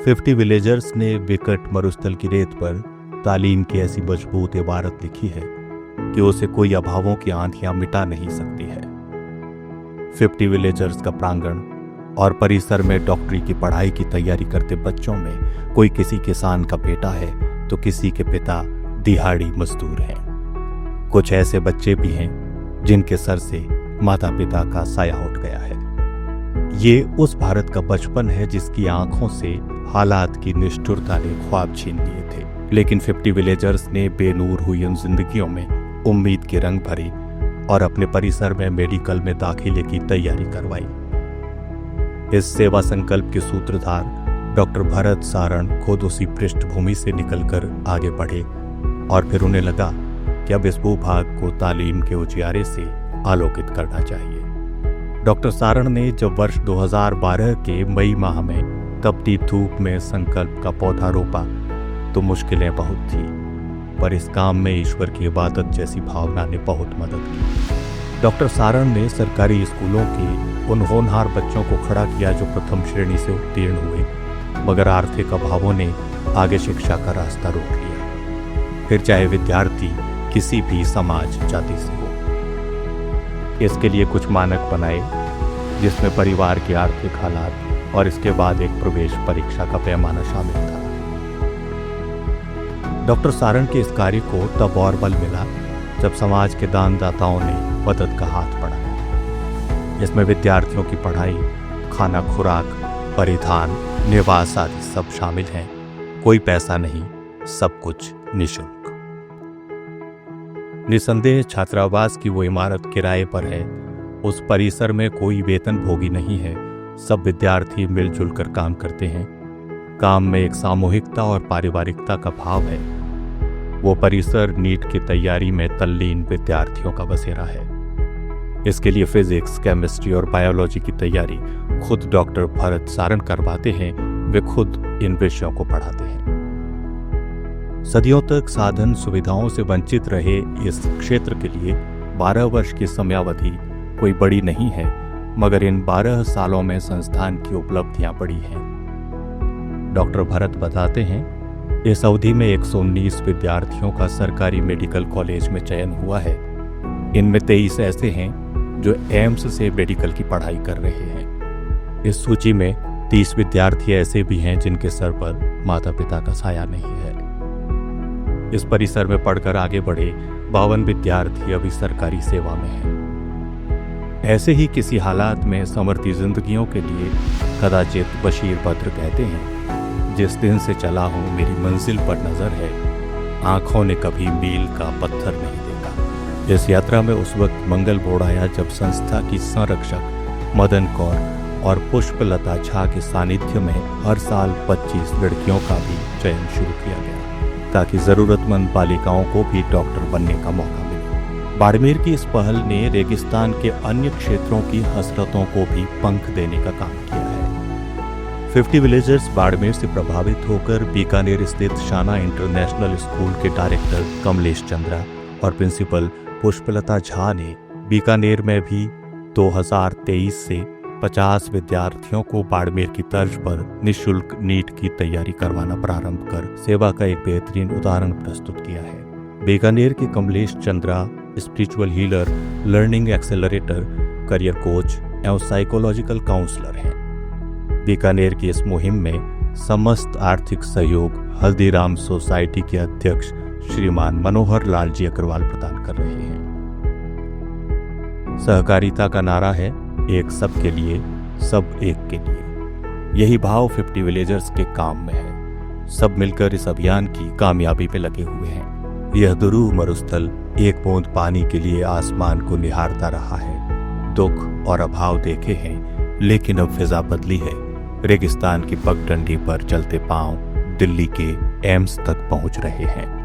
50 villagers ने विकट मरुस्थल की रेत पर तालीम की ऐसी मजबूत इबारत लिखी है कि उसे कोई अभावों की आंधियां मिटा नहीं सकती है। 50 विलेजर्स का प्रांगण और परिसर में डॉक्टरी की पढ़ाई की तैयारी करते बच्चों में कोई किसी किसान का बेटा है तो किसी के पिता दिहाड़ी मजदूर हैं। कुछ ऐसे बच्चे भी हैं जिनके सर से माता पिता का साया उठ गया है। ये उस भारत का बचपन है जिसकी आंखों से हालात की निष्ठुरता ने ख्वाब छीन लिए थे। लेकिन 50 विलेजर्स ने बेनूर हुई उन जिंदगियों में उम्मीद के रंग भरी और अपने परिसर में मेडिकल में दाखिले की तैयारी करवाई। इस सेवा संकल्प के सूत्रधार डॉक्टर भरत सारण खुद उसी पृष्ठभूमि से निकलकर आगे बढ़े और फिर उन्हें लगा कि अब इस भूभाग को तालीम के उजियारे से आलोकित करना चाहिए। डॉक्टर सारण ने जब वर्ष 2012 के मई माह में तपती धूप में संकल्प का पौधा रोपा तो मुश्किलें बहुत थी, पर इस काम में ईश्वर की इबादत जैसी भावना ने बहुत मदद की। डॉक्टर सारण ने सरकारी स्कूलों के उन होनहार बच्चों को खड़ा किया जो प्रथम श्रेणी से उत्तीर्ण हुए, मगर आर्थिक अभावों ने आगे शिक्षा का रास्ता रोक लिया, फिर चाहे विद्यार्थी किसी भी समाज जाति से हो। इसके लिए कुछ मानक बनाए जिसमें परिवार के आर्थिक हालात और इसके बाद एक प्रवेश परीक्षा का पैमाना शामिल था। डॉक्टर सारण के इस कार्य को तब और बल मिला जब समाज के दानदाताओं ने मदद का हाथ बढ़ाया। इसमें विद्यार्थियों की पढ़ाई, खाना, खुराक, परिधान, निवास आदि सब शामिल हैं। कोई पैसा नहीं, सब कुछ निःशुल्क। निसंदेह छात्रावास की वो इमारत किराए पर है। उस परिसर में कोई वेतन भोगी नहीं है। सब विद्यार्थी मिलजुल कर काम करते हैं। काम में एक सामूहिकता और पारिवारिकता का भाव है। वो परिसर नीट की तैयारी में तल्लीन विद्यार्थियों का बसेरा है। इसके लिए फिजिक्स, केमिस्ट्री और बायोलॉजी की तैयारी खुद डॉक्टर भरत सारण करवाते हैं। वे खुद इन विषयों को पढ़ाते हैं। सदियों तक साधन सुविधाओं से वंचित रहे इस क्षेत्र के लिए 12 वर्ष की समयावधि कोई बड़ी नहीं है, मगर इन 12 सालों में संस्थान की उपलब्धियां बड़ी हैं। डॉक्टर भरत बताते हैं, इस अवधि में 119 विद्यार्थियों का सरकारी मेडिकल कॉलेज में चयन हुआ है। इनमें 23 ऐसे हैं जो एम्स से मेडिकल की पढ़ाई कर रहे हैं। इस सूची में 30 विद्यार्थी ऐसे भी हैं जिनके सर पर माता पिता का साया नहीं है। इस परिसर में पढ़कर आगे बढ़े 52 विद्यार्थी अभी सरकारी सेवा में हैं। ऐसे ही किसी हालात में संवरती जिंदगियों के लिए कदाचित बशीर बद्र कहते हैं, जिस दिन से चला हूं मेरी मंजिल पर नजर है, आंखों ने कभी मील का पत्थर नहीं देखा। इस यात्रा में उस वक्त मंगल बोड़ आया जब संस्था की संरक्षक मदन कौर और पुष्पलता झा के सानिध्य में हर साल 25 लड़कियों का भी चयन शुरू किया गया ताकि जरूरतमंद बालिकाओं को भी डॉक्टर बनने का मौका मिले। बाड़मेर की इस पहल ने रेगिस्तान के अन्य क्षेत्रों की हसरतों को भी पंख देने का काम किया है। 50 विलेजर्स बाड़मेर से प्रभावित होकर बीकानेर स्थित शाना इंटरनेशनल स्कूल के डायरेक्टर कमलेश चंद्रा और प्रिंसिपल पुष्पलता झा ने बीकानेर में भी 2023 से 50 विद्यार्थियों को बाड़मेर की तर्ज पर निःशुल्क नीट की तैयारी करवाना प्रारंभ कर सेवा का एक बेहतरीन उदाहरण प्रस्तुत किया है। बीकानेर के Kamlesh Chandra spiritual healer, learning accelerator, career coach एवं साइकोलॉजिकल काउंसलर हैं। बीकानेर की इस मुहिम में समस्त आर्थिक सहयोग हल्दीराम सोसाइटी के अध्यक्ष श्रीमान मनोहर लाल जी अग्रवाल प्रदान कर रहे हैं। सहकारिता का नारा है, एक सब के लिए, सब एक के लिए। यही भाव 50 विलेजर्स के काम में है। सब मिलकर इस अभियान की कामयाबी पे लगे हुए हैं। यह दुरूह मरुस्थल एक बूंद पानी के लिए आसमान को निहारता रहा है। दुख और अभाव देखे हैं, लेकिन अब फिजा बदली है। रेगिस्तान की पगडंडी पर चलते पांव दिल्ली के एम्स तक पहुंच रहे हैं।